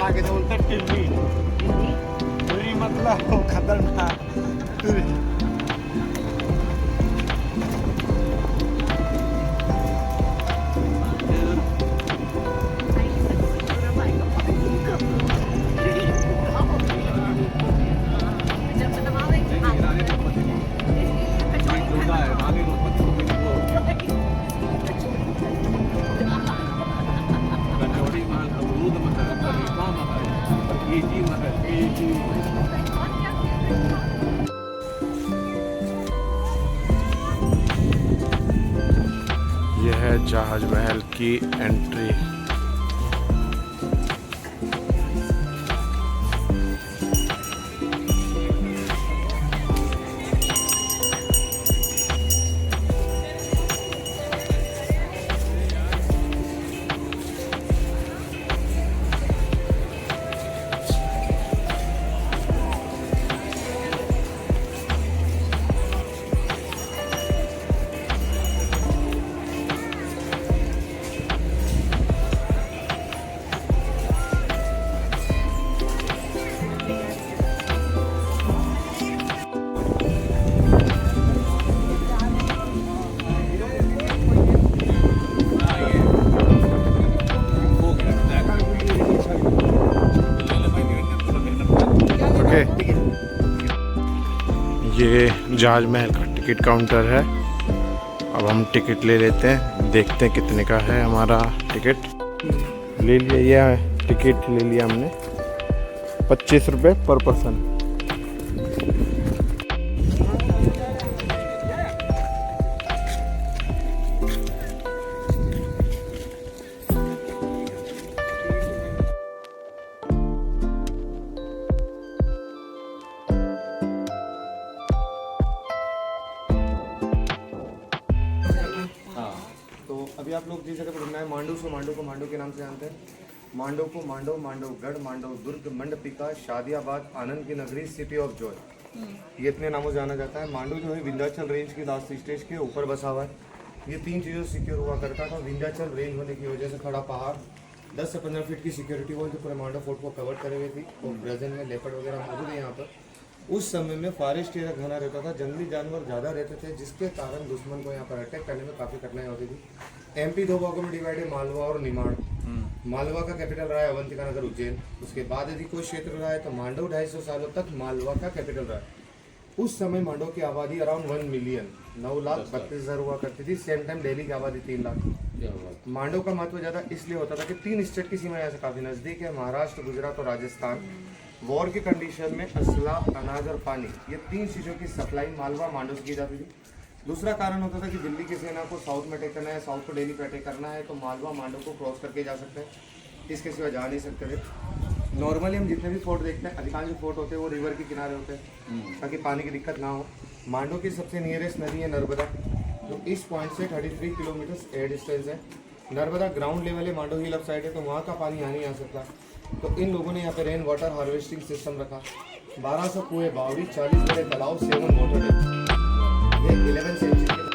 आगे तो बोलते टिल्ली टिल्ली मतलब वो खतरनाक यह है जहाज महल की एंट्री। ये जहाज महल का टिकट काउंटर है। अब हम टिकट ले लेते हैं, देखते हैं कितने का है हमारा टिकट। ले लिया, यह टिकट ले लिया हमने 25 रुपये पर पर्सन। अभी आप लोग जिस जगह पर घूमना है मांडू से मांडू को मांडू के नाम से जानते हैं। मांडू को मांडव, मांडवगढ़, मांडव दुर्ग, मंडपिका, शादियाबाद, आनंद की नगरी, सिटी ऑफ जॉय, ये इतने नामों से जाना जाता है। मांडू जो है विंध्याचल रेंज की लास्ट स्टेज के ऊपर बसा हुआ है। ये 3 चीज़ों से सिक्योर हुआ करता था। विंध्याचल रेंज होने की वजह से खड़ा पहाड़, 10 से 15 फीट की सिक्योरिटी वॉल जो पूरे मांडव फोर्ट को कवर करे हुए थी। और प्रेजेंट में लेपर्ड वगैरह मौजूद है यहाँ पर। उस समय में फॉरेस्ट एरिया घना रहता था, जंगली जानवर ज़्यादा रहते थे, जिसके कारण दुश्मन को यहाँ पर अटैक करने में काफ़ी कठिनाई होती थी। एमपी 2 भागों में डिवाइड है, मालवा और निमाड़। मालवा का कैपिटल रहा है अवंतिका नगर उज्जैन। उसके बाद यदि कोई क्षेत्र रहा है तो मांडव 250 सालों तक मालवा का कैपिटल रहा है। उस समय मांडव की आबादी अराउंड 1 मिलियन 9,32,000 हुआ करती थी। सेम टाइम दिल्ली की आबादी 3 लाख। मांडव का महत्व ज़्यादा इसलिए होता था कि 3 स्टेट की सीमा यहाँ से काफ़ी नज़दीक है, महाराष्ट्र, गुजरात और राजस्थान। वॉर की कंडीशन में असला, अनाज और पानी, ये 3 चीज़ों की सप्लाई मालवा मांडव से की जाती थी। दूसरा कारण होता था कि दिल्ली की सेना को साउथ में अटैक करना है, साउथ को दिल्ली पे अटैक करना है, तो मालवा मांडव को क्रॉस करके जा सकते हैं, इसके सिवा जा नहीं सकते थे। नॉर्मली हम जितने भी फोर्ट देखते हैं, अधिकांश फोर्ट होते हैं वो रिवर के किनारे होते हैं ताकि पानी की दिक्कत ना हो। मांडव की सबसे नियरेस्ट नदी है नर्मदा, जो इस पॉइंट से 33 किलोमीटर एयर डिस्टेंस है। नर्मदा ग्राउंड लेवल है, मांडव हिल अप साइड है, तो वहाँ का पानी यहाँ नहीं आ सकता। तो इन लोगों ने यहाँ पे रेन वाटर हार्वेस्टिंग सिस्टम रखा। 1200 कुएं, बावड़ी, 40 बड़े तालाब, 7 वाटर डैम। ये 11 सेंचुरी के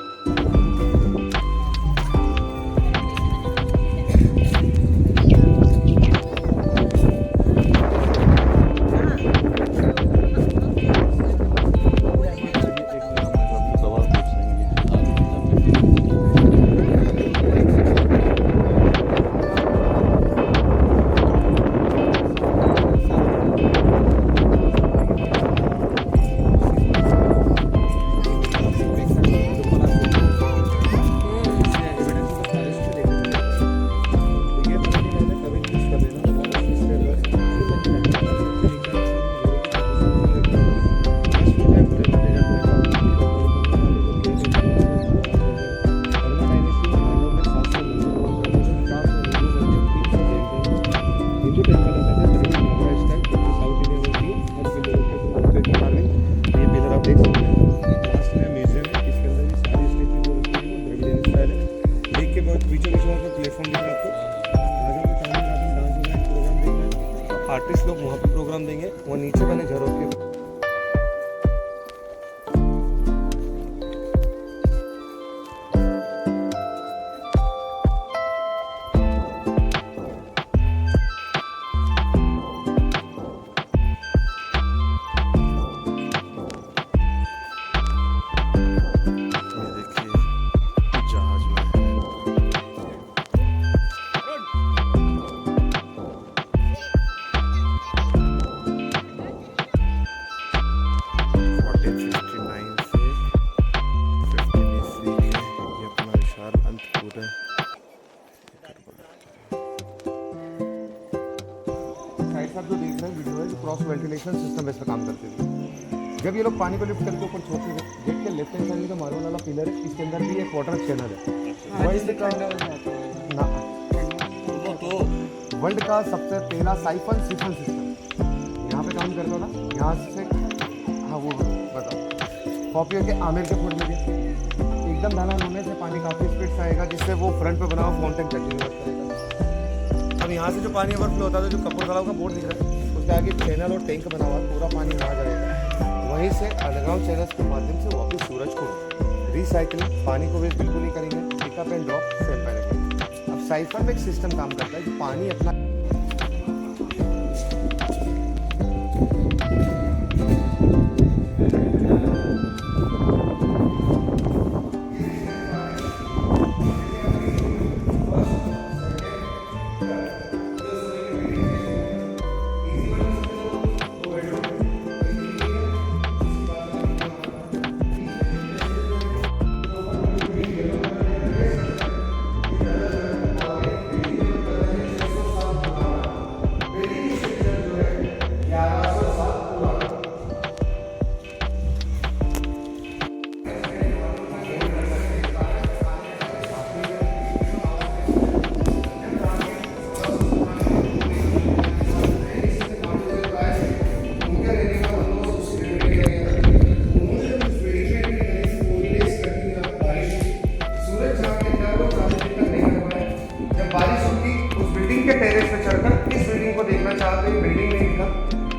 आर्टिस्ट लोग वहाँ पे प्रोग्राम देंगे, वो नीचे बने घरों के प्रोपोर्शनल सिस्टम बेस पे काम करती थी। जब ये लोग पानी को लिफ्ट करके ऊपर छोड़ते थे, गेट के लेफ्ट हैंड साइड में जो मार्बल वाला पिलर है, इसके अंदर भी एक वाटर चैनल है। वर्ल्ड का सबसे पहला साइफन सिफन सिस्टम यहाँ पे काम करता हो ना, यहाँ से हाँ वो बताओ कॉपी के आमिर के फुट में भी एकदम ढलान होने से पानी काफ़ी स्पीड से आएगा, जिससे वो फ्रंट पे बना हुआ फाउंटेन कंटिन्यू करेगा। अब यहाँ से जो पानी ओवरफ्लो होता था, जो कपूरथला का बोर्ड दिख रहा है, उसके आगे चैनल और टैंक बना हुआ है, पूरा पानी वहाँ जाएगा। वहीं से अंडरग्राउंड चैनल्स के माध्यम से वापस सूरज को रिसाइकलिंग, पानी को वेस्ट बिल्कुल नहीं करेंगे, पिकअप एंड ड्रॉप सेम पे रखेंगे। अब साइफर में एक सिस्टम काम करता है जो पानी अपना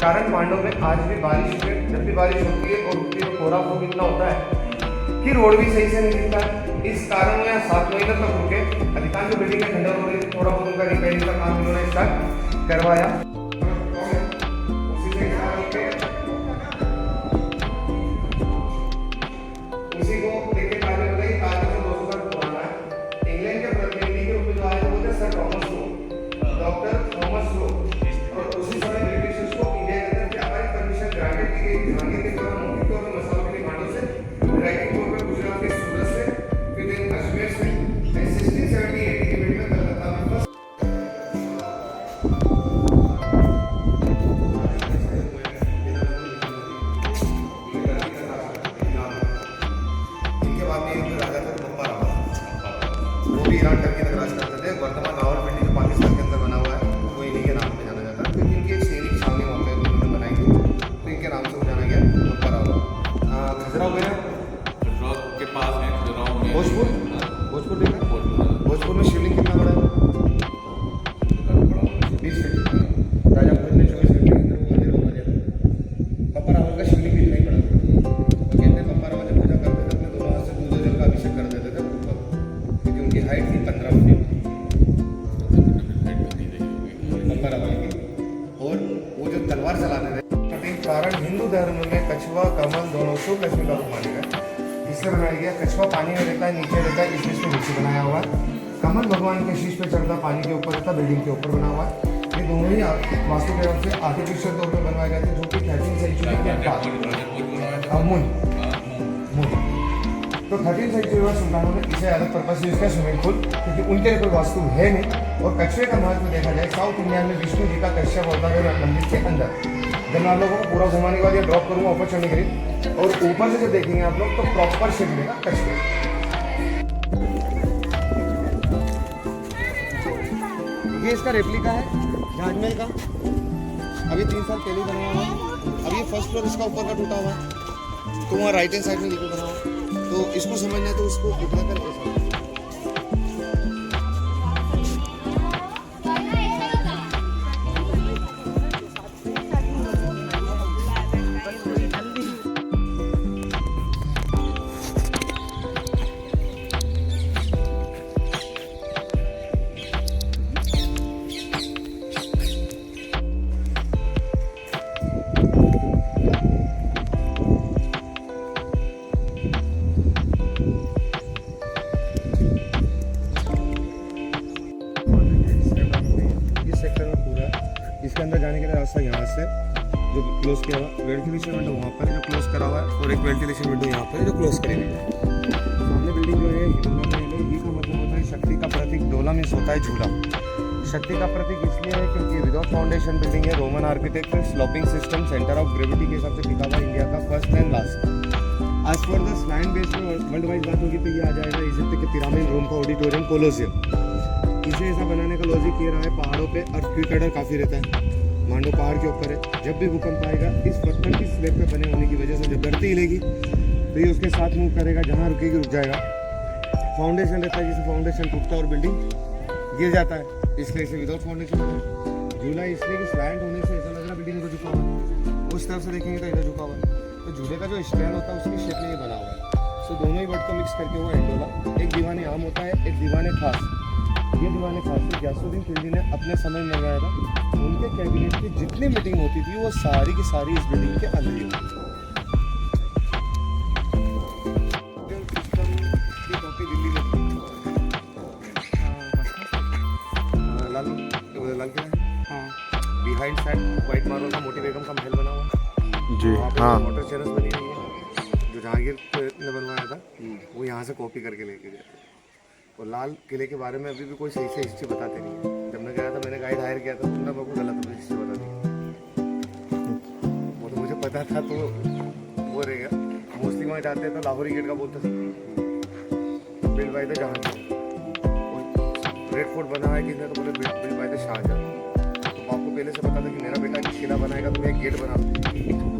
कारण मांडव में आज भी बारिश में जब भी बारिश होती है और रुकती है तो कोहरा फॉग इतना होता है कि रोड भी सही से नहीं दिखता है। इस कारण वो यहाँ 7 महीने तक रुके। अधिकांश बिल्डिंग में खंडर हो रही थी, थोड़ा बहुत उनका रिपेयरिंग का काम इन्होंने स्टार्ट करवाया। उसी को लेके कार्य बताई, कार्य से 200 साल पुराना है। इंग्लैंड के प्रतिनिधि के रूप में जो आए थे वो थे सर थॉमस लो, डॉक्टर थॉमस लो। और उसी समय ब्रिटिशर्स को इंडिया के अंदर व्यापारिक परमिशन ग्रांटेड की गई। धागे के कारण मुख्य तौर पर मसालों के मांडव से, राइटिंग तौर पर गुजरात के सूरत से, फिर देन कश्मीर से, 1670-80 के बीच में कलकत्ता में फर्स्ट इनके बाद में राजा थे बप्पा राव, वो भी ईरान टर्की तक राज करते थे। वर्तमान रावलपिंडी जो पाकिस्तान के अंदर बना हुआ है वो इन्हीं के नाम पे जाना जाता है, क्योंकि इनकी एक सैनिक छावनी वहाँ पे उन्होंने बनाई थी, तो इनके नाम से वो जाना गया बप्पा राव। खजुराहो गए के पास है खजुराहो में भोजपुर, भोजपुर ठीक है। भोजपुर में शिवलिंग कितना बड़ा है? 20 फीट। राजा भोज ने 24 फीट के अंदर वो मंदिर बनवा दिया था। बप्पा रावल का शिवलिंग भी इतना ही बड़ा था। वो कहते हैं बप्पा रावल जब पूजा करते थे अपने दोनों हाथ से दूध जल का अभिषेक कर देते थे ऊपर, क्योंकि उनकी हाइट थी 15 फीट बप्पा रावल की। और वो जो तलवार चलाते थे, कारण हिंदू धर्म में कछुआ कमल दोनों शुभ लक्ष्मी का रूप माने गए, इसलिए बनाया गया। कछुआ पानी में रहता है, नीचे रहता है, इसलिए इसको नीचे बनाया हुआ है। कमल भगवान के शीश पे चढ़ता, पानी के ऊपर रहता, बिल्डिंग के ऊपर बना हुआ है। ये दोनों ही वास्तु के तरफ से आर्टिफिशियल तौर पर बनवाए गए थे, जो कि 13th सेंचुरी के बाद तो 13th सेंचुरी में सुल्तानों ने इसे अलग पर्पज यूज किया, स्विमिंग पूल, क्योंकि उनके लिए कोई वास्तु है नहीं। और कछुए का महत्व देखा जाए, साउथ इंडिया में विष्णु जी का कश्यप होता है मंदिर के अंदर। जब मैं आप लोगों को पूरा घुमाने के बाद ये ड्रॉप करूँगा ऊपर चढ़ने के लिए, और ऊपर से जब देखेंगे आप लोग तो प्रॉपर शेप मिलेगा कछुए। ये इसका रेप्लिका है झांझमेल का, अभी 3 साल पहले बना हुआ है। अभी फर्स्ट फ्लोर इसका ऊपर का टूटा हुआ है, तो वहाँ राइट हैंड साइड में लेके बना हुआ है। तो इसको समझना है तो इसको उठा कर ऐसा इसके अंदर जाने के लिए रास्ता यहाँ से जो क्लोज किया हुआ, वेंटिलेशन विंडो वहाँ पर है जो क्लोज करा हुआ है, और एक वेंटिलेशन विंडो यहाँ पर है जो क्लोज करी हुई है। सामने बिल्डिंग जो है डोला महल है। ये का मतलब होता है शक्ति का प्रतीक। डोला मीन्स होता है झूला, शक्ति का प्रतीक इसलिए है क्योंकि विदाउट फाउंडेशन बिल्डिंग है, Roman architect, sloping system, centre of gravity के हिसाब से टिका हुआ इंडिया का फर्स्ट एंड लास्ट। आज फॉर द स्लाइन बेस में वर्ल्ड वाइज बात होगी तो ये आ जाएगा इजिप्ट के पिरामिड, रोम का ऑडिटोरियम, कोलोसियम। इसे ऐसा बनाने का लॉजिक ये रहा है, पहाड़ों पे अर्थक्वेक एडर काफ़ी रहता है, मांडो पहाड़ के ऊपर है, जब भी भूकंप आएगा इस पत्थर की स्लैब पे बने होने की वजह से जब धरती हिलेगी तो ये उसके साथ मूव करेगा, जहाँ रुकेगी रुक जाएगा। फाउंडेशन रहता है, जिसे फाउंडेशन टूटता है और बिल्डिंग गिर जाता है, इसलिए इसे विदाउट फाउंडेशन होता है। झूला इसलिए कि स्लैंट होने से ऐसा लग रहा है बिल्डिंग को झुका हुआ है, उस तरफ से देखेंगे तो इधर झुका हुआ है, तो झूले का जो स्टैंड होता है उसकी शेप में ये बना हुआ है। सो दोनों ही वर्ड को मिक्स करके हुआ एंडोला। एक दीवाने आम होता है, एक दीवाने खास। ये दीवाने खास से गयासुद्दीन खिलजी ने अपने समय में लगाया था। उनके कैबिनेट की जितनी मीटिंग होती थी वो सारी की सारी इस बिल्डिंग के अंदर ही होती थी। बिहाइंड साइड व्हाइट मार्बल का मोटी बेगम का महल बना हुआ जी वहाँ पे हाँ। वाटर चैनल्स बनी हुई है, जो जहांगीर ने बनवाया था वो यहाँ से कॉपी करके लेके गए थे। और लाल किले के बारे में अभी भी कोई सही से हिस्ट्री बताते नहीं है। जब मैं गया था मैंने गाइड हायर किया था, उन्होंने मेरे को गलत हिस्ट्री बता दी। वो तो मुझे पता था तो वो रहेगा। मोस्टली वहाँ जाते हैं तो लाहौरी गेट का बोलते थे, build by the Jahangir. Red fort बना है किसने तो बोले बिल्ड बाय द शाहजहां। आपको पहले से पता था कि मेरा बेटा किला बनाएगा तो मैं एक गेट बना।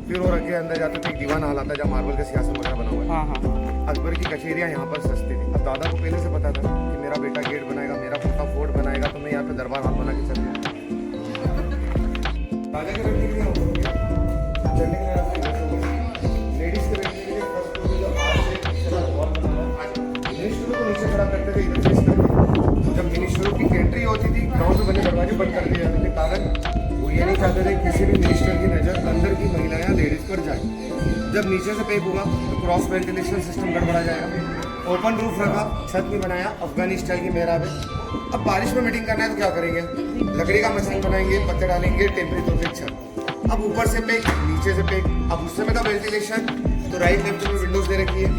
फिर वो रखे अंदर जाते थे, एक दीवान हाल आता जहाँ मार्बल का सियासन वगैरह बना हुआ है। अकबर की कचहरियाँ यहाँ पर सस्ती थी। अब दादा को पहले से पता था कि मेरा बेटा गेट बनाएगा, मेरा पोता फोर्ट बनाएगा, तो मैं यहाँ पे दरबार हाल बना के चल गया। राजा के बैठने के लिए चलने के लिए लेडीज के बैठने के लिए फर्स्ट फ्लोर जो आज हॉल बना हुआ, आज मिनिस्टरों को नीचे खड़ा करते थे, इधर फेस करते। जब मिनिस्टरों की एंट्री होती थी ग्राउंड में बने दरवाजे बंद कर दिए जाते थे, कारण वो ये नहीं चाहते थे किसी भी मिनिस्टर की नज़र अंदर की महिलाएं लेडीज पर जाए। जब नीचे से पैक होगा तो क्रॉस वेंटिलेशन सिस्टम गड़बड़ा जाएगा। ओपन रूफ रखा, छत भी बनाया, अफगानी स्टाइल की मेहराब है। अब बारिश में मीटिंग करना है तो क्या करेंगे, लकड़ी का मशीन बनाएंगे, पत्ते डालेंगे, टेम्परेचर पे छत। अब ऊपर से पैक, नीचे से पैक। अब उस समय का वेंटिलेशन तो राइट लेफ्ट में विंडोज दे रखी है,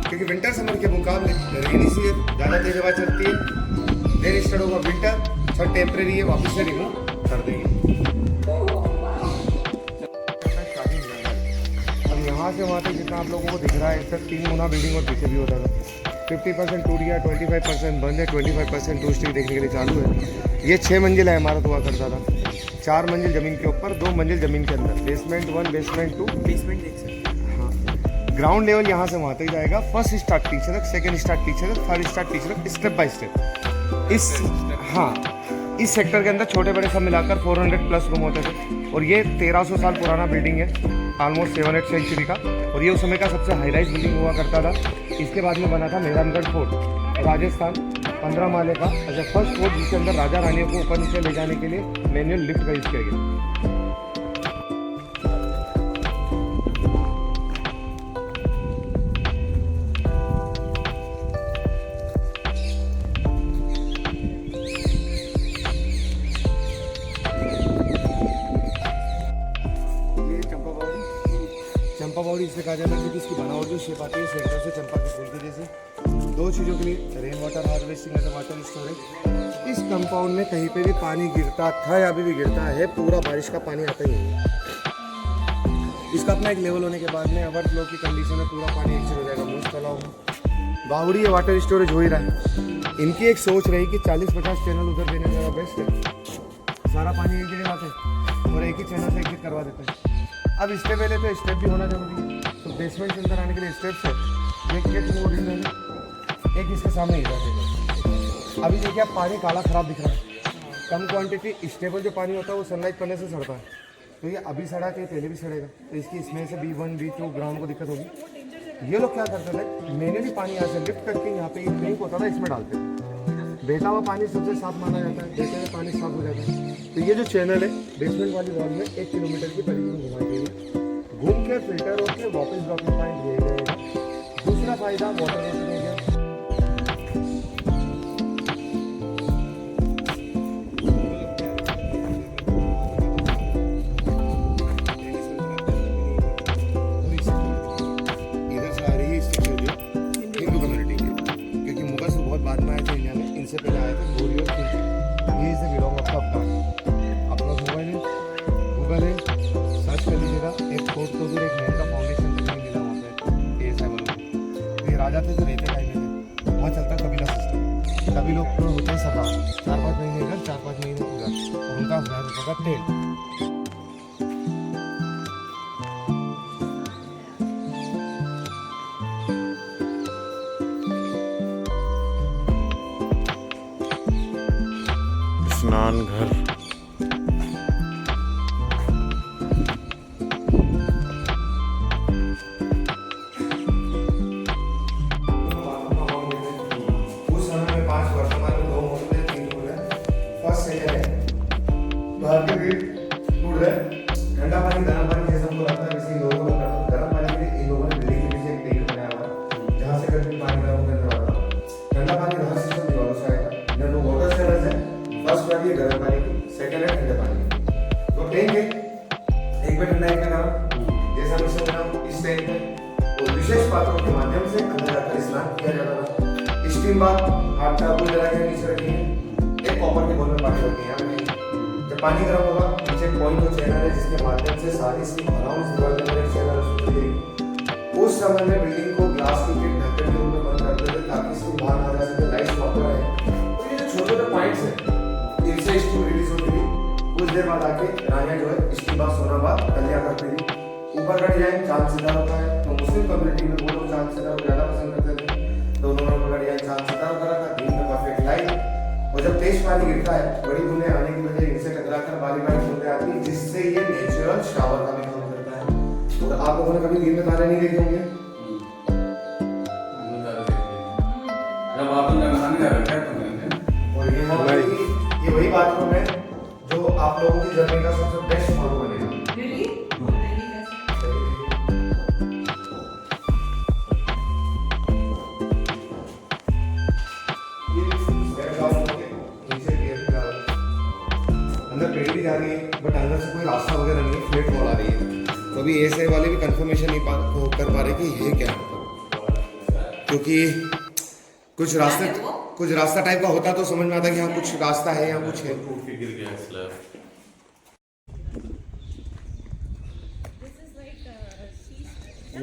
क्योंकि विंटर समर के मुकाबले रेनी सीजन ज़्यादा तेज हवा चलती है। देन स्टार्ट होगा विंटर, छत टेम्परेरी है, वापस से रिमूव कर देंगे। यहाँ से वहाँ तक जितना आप लोगों को दिख रहा है, सर 3 गुना बिल्डिंग और पीछे भी होता था। 50% टूट गया, 25% बंद है, 25% टूरिस्ट देखने के लिए चालू है। ये 6 मंजिल है इमारत हुआ करता था, 4 मंजिल ज़मीन के ऊपर, 2 मंजिल ज़मीन के अंदर। Basement 1, basement 2, basement 1। हाँ, ग्राउंड लेवल यहाँ से वहाँ तक जाएगा। फर्स्ट स्टार्ट टीचर तक, सेकेंड स्टार्ट टीचर तक, थर्ड स्टार्ट टीचर तक, स्टेप बाय स्टेप। इस सेक्टर के अंदर छोटे बड़े सब मिलाकर 400+ रूम होते थे। और ये 1300 साल पुराना बिल्डिंग है, ऑलमोस्ट 7-8 सेंचुरी का। और ये उस समय का सबसे हाईलाइट बिल्डिंग हुआ करता था। इसके बाद में बना था मेहरानगढ़ फोर्ट, राजस्थान, 15 माले का। अच्छा, फर्स्ट फोर्ट जिसके अंदर राजा रानियों को ऊपर नीचे ले जाने के लिए मैनुअल लिफ्ट का यूज़ किया गया। चंपा बावड़ी इससे कहा जाता है क्योंकि इसकी बनावट जो शेप आती है सेंटर से चंपा के फूल के जैसे। 2 चीज़ों के लिए, rain water harvesting and water storage. इस कंपाउंड में कहीं पे भी पानी गिरता था या अभी भी गिरता है, पूरा बारिश का पानी आता ही है। इसका अपना एक लेवल होने के बाद में ओवरफ्लो की कंडीशन में पूरा पानी एक्चुअल हो जाएगा मूस तालाब में। बावड़ी ये वाटर स्टोरेज हो ही रहा है। इनकी एक सोच रही कि 40-50 चैनल उधर देने ज़्यादा बेस्ट है, सारा पानी एक जगह लाते हैं और एक ही चैनल से एग्जिट करवा देते हैं। अब इससे पहले तो स्टेप भी होना जरूरी है, तो बेसमेंट के अंदर आने के लिए स्टेप्स है। एक गेट ओरिजिनल है, एक इसके सामने ही जाते। अभी देखिए आप पानी काला खराब दिख रहा है, कम क्वांटिटी। स्टेबल जो पानी होता है वो सनलाइट पड़ने से सड़ता है, तो ये अभी सड़ा के पहले भी सड़ेगा, तो इसकी इसमें से B1 B2 ग्राउंड को दिक्कत होगी। ये लोग क्या करते थे, मैंने भी पानी यहाँ से लिफ्ट करके यहाँ पे एक टैंक होता था इसमें डालते थे। बहता हुआ पानी सबसे साफ माना जाता है, बहते हुए पानी साफ हो जाता है। तो ये जो चैनल है बेसमेंट वाली वॉल में 1 किलोमीटर की परिधि में घुमा के घूम के फिल्टर होकर वापस ब्लॉकिंग पॉइंट दिए गए। दूसरा फायदा वाटर रेटिंग है। इधर से आ रही है स्ट्रक्चर जो हिंदू कम्युनिटी के, क्योंकि मुगल्स बहुत बाद में आए थे इंडिया में, इनसे पहले आए थे गौरी और खिलजी। ये जाते थे रहते टाइम में, वहाँ चलता कबीला सिस्टम। कभी लोग तो होते हैं सरदार, 4-5 महीने घर, 4-5 महीने उधर, और उनका घर होगा तेल। स्नान घर। उस समय में 5 वर्तमान में 2 होते थे, 3 टूट है, फर्स्ट सेकंड है, बाहर के गेट टूट रहे, ठंडा पानी गर्म पानी जैसे हमको लगता है, वैसे इन लोगों को लगता है गर्म पानी के लिए इन लोगों ने बिल्डिंग के पीछे एक टैंक बनाया हुआ है, जहाँ से कभी पानी गर्म होकर आता है। ठंडा पानी हर सिस्टम दीवारों से आएगा। जब वो वाटर सर्विस है, फर्स्ट वाली है गर्म पानी की, सेकंड है ठंडे पानी की। तो टैंक है, एक में ठंडा, एक में गर्म, जैसा मिश्रण बना इस टैंक में, और विशेष पात्रों के माध्यम से अंदर जाकर स्नान किया जाता था। स्टीम बाथ, हाथ का बुल जला के नीचे रखिए, एक कॉपर के बोल में पानी रखिए यहाँ पे। जब पानी गर्म होगा, नीचे पॉइंट जो चैनल है जिसके माध्यम से सारी स्टीम अराउंड दीवार के अंदर एक चैनल सूख जाएगी। उस समय में बिल्डिंग को ग्लास की गेट ढक्कन के रूप में बंद करते थे ताकि स्टीम बाहर ना जा सके, लाइट प्रॉपर है। तो ये जो छोटे छोटे पॉइंट्स हैं, इनसे स्टीम रिलीज होती थी। कुछ देर बाद आके रानिया जो है स्टीम बाथ सोना बाथ कलिया करती थी। ऊपर का डिजाइन चांद सितारा होता है, तो मुस्लिम कम्युनिटी में वो लोग चांद सितारा को ज़्यादा पसंद करते थे, तो उन्होंने ऊपर का डिजाइन चांद सितारा करा था, दिन में परफेक्ट लाइट। और जब तेज पानी गिरता है, बड़ी बूंदें आने की वजह इनसे टकराकर बारी बारी बूंदें आती है, जिससे ये नेचुरल शावर का भी काम करता है। तो आप लोगों ने कभी दिन में तारे नहीं देखे होंगे? जब आप नहाने जा रहे थे और ये वही बाथरूम है जो आप लोगों की जर्नी का सबसे बेस्ट फोटो बनेगा। अंदर पेड़ी जा रही है, बट अंदर से कोई रास्ता वगैरह नहीं है, फ्लैट वॉल आ रही है। तो अभी ऐसे वाले भी कंफर्मेशन नहीं कर पा रहे कि ये क्या है, क्योंकि कुछ रास्ता टाइप का होता तो समझ में आता कि हाँ कुछ रास्ता है या कुछ है। टूट के गिर गया स्लैब।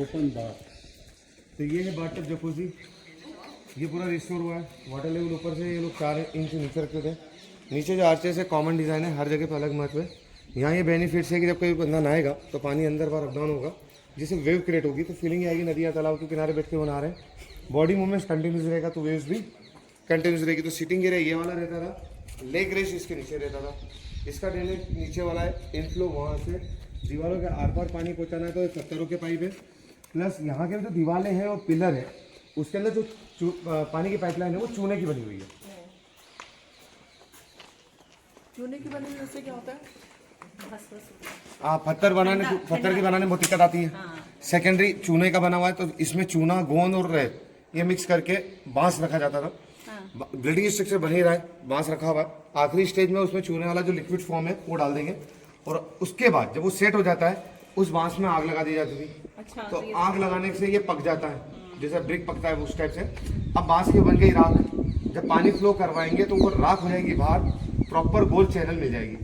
ओपन बाथ, तो ये है बाथ टब जकूजी, ये पूरा रिस्टोर हुआ है। वाटर लेवल ऊपर से ये लोग 4 इंच नीचे रखते थे। नीचे जो आर्चेस है कॉमन डिज़ाइन है, हर जगह पे अलग महत्व है। यहाँ ये बेनिफिट्स है कि जब कोई बंदा नहाएगा तो पानी अंदर बार अप डाउन होगा, जिससे वेव क्रिएट होगी, तो फीलिंग आएगी नदियाँ तालाब के किनारे बैठ के वो नहा रहे हैं। बॉडी मूवमेंट्स कंटिन्यूस रहेगा तो वेव्स भी कंटिन्यूस रहेगी। तो सिटिंग एरिया ये वाला रहता था, लेग रेस्ट इसके नीचे रहता था। इसका ड्रेनेज नीचे वाला है, इनफ्लो वहाँ से दीवारों के आर पार पानी पहुँचाना है तो पत्थरों के पाइप है, प्लस यहाँ के जो दीवारें हैं और पिलर है उसके अंदर जो पानी की पाइपलाइन है वो चूने की बनी हुई है। चूने की बनी हुई उससे क्या होता है? पत्थर की बनाने में बहुत दिक्कत आती है। सेकेंडरी चूने का बना हुआ है, तो इसमें चूना गोंद और ये मिक्स करके बांस रखा जाता था। बिल्डिंग स्ट्रक्चर बन ही रहा है, बांस रखा हुआ है। आखिरी स्टेज में उसमें चूने वाला जो लिक्विड फॉर्म है वो डाल देंगे, और उसके बाद जब वो सेट हो जाता है उस बांस में आग लगा दी जाती थी। अच्छा, तो आग लगाने से ये पक जाता है, जैसे ब्रिक पकता है उस टाइप से। अब बांस की बन गई राख, जब पानी फ्लो करवाएंगे तो वो राख हो जाएगी बाहर, प्रॉपर गोल चैनल मिल जाएगी।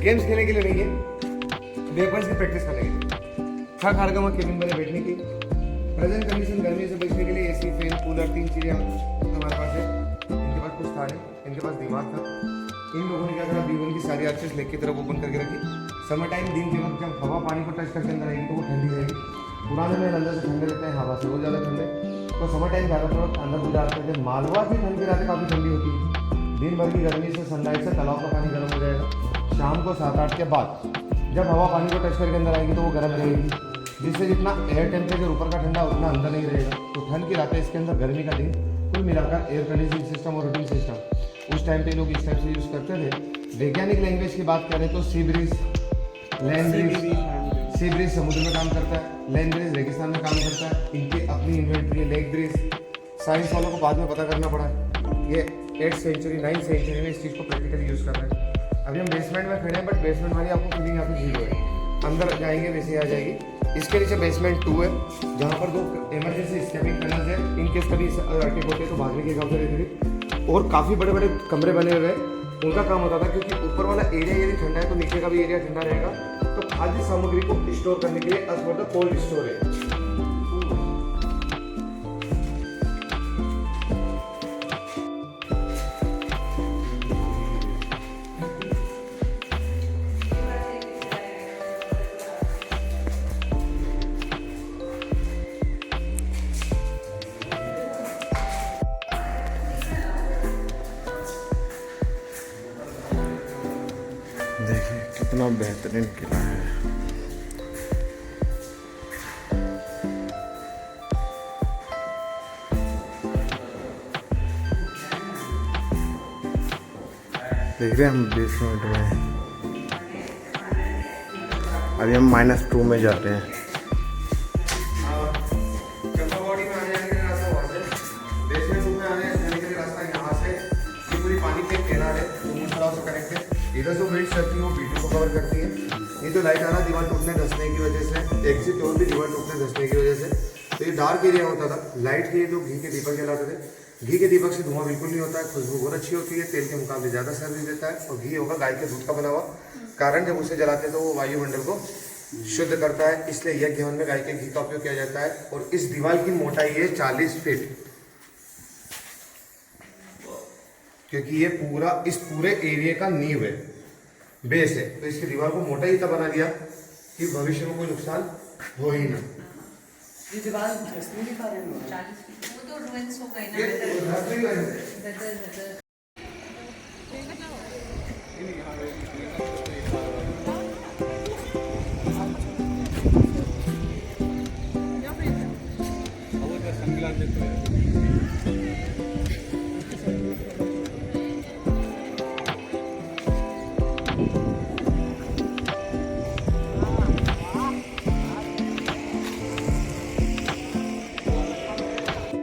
गेम्स खेलने के लिए नहीं है, वेपन्स की प्रैक्टिस करने के लिए। थक हार गया केबिन बने बैठने की। प्रेजेंट कंडीशन गर्मी से बचने के लिए एसी, फैन, कूलर, 3 चीज़ें हमारे पास है। इनके पास कुछ था नहीं, इनके पास दिमाग था। इन लोगों ने क्या करा, B1 की सारी आर्चेस लेग की तरफ ओपन करके रखी। समर टाइम दिन के वक्त जब हवा पानी को टच करके अंदर आएगी तो वो ठंडी रहेगी। पुराने में अंदर से ठंडे रहते हैं, हवा से वो ज़्यादा ठंडे, तो समर टाइम ज़्यादातर वक्त अंदर गुजारते थे। मालवा की ठंड की रातें काफ़ी ठंडी होती है। दिन भर की गर्मी से सनलाइट से तालाब का पानी गर्म हो जाएगा। शाम को 7-8 के बाद जब हवा पानी को टच करके अंदर आएगी तो वो गर्म रहेगी। जिससे जितना एयर टेम्परेचर ऊपर का ठंडा उतना अंदर नहीं रहेगा। तो ठंड की रातें इसके अंदर, गर्मी का दिन, कुल मिलाकर एयर कंडीशनिंग सिस्टम और रूटिंग सिस्टम उस टाइम पे लोग इस टाइप से यूज़ करते थे। वैज्ञानिक लैंग्वेज की बात करें तो sea breeze, land breeze, sea breeze समुद्र में काम करता है, लैंड ब्रीज रेगिस्तान में काम करता है। इनकी अपनी इन्वेंट्री है। लेक ब्रीज साइंस वालों को बाद में पता करना पड़ा है, ये 8th सेंचुरी 9th सेंचुरी में इस चीज़ को प्रैक्टिकली यूज़ कर रहे हैं। अभी हम बेसमेंट में खड़े हैं, बट बेसमेंट वाली आपको फीलिंग यहाँ पे जीरो है, अंदर जाएंगे वैसे ही आ जाएगी। इसके नीचे बेसमेंट 2 है, जहाँ पर 2 इमरजेंसी स्केपिंग टनल्स है, इनकेस कभी अटैक होते हैं तो भागने के काम से। और काफ़ी बड़े बड़े कमरे बने हुए हैं। उनका काम होता था क्योंकि ऊपर वाला एरिया यदि ठंडा है तो नीचे का भी एरिया ठंडा रहेगा, तो खाद्य सामग्री को स्टोर करने के लिए as per the cold storage. देखिए कितना बेहतरीन किला है। देख रहे हैं हम बेसमेंट में हैं। अभी हम -2 में जा रहे हैं। चंपावड़ी में आने जाने के लिए रास्ता वहाँ से, बेसमेंट 2 में आने जाने के लिए रास्ता यहाँ से। ये पूरी पानी के किनारे मूल तलाव से कनेक्ट है। इधर जो वेट चलती है वो वीडियो को कवर करती है। ये जो लाइट आ रहा है दीवार टूटने धसने की वजह से, एग्जिट और भी दीवार टूटने धसने की वजह से। तो ये डार्क एरिया होता था। लाइट के जो घी के दीपक जलाते थे, घी के दीपक से धुआं बिल्कुल नहीं होता है, खुशबू बहुत अच्छी होती है, तेल के मुकाबले ज़्यादा सर्विस देता है। और घी होगा गाय के दूध का बना हुआ, कारण जब उसे जलाते हैं तो वो वायुमंडल को शुद्ध करता है, इसलिए यज्ञ हवन में गाय के घी का उपयोग किया जाता है। और इस दीवार की मोटाई है 40 फीट, क्योंकि ये पूरा इस पूरे एरिया का नींव है, बेस है। तो इसकी दीवार को मोटा ही इतना बना दिया कि भविष्य में कोई नुकसान हो ही ना। ये दीवार धंसने के कारण हुआ। 40 वो तो ruins हो गई ना, ये धंसने की वजह से। weather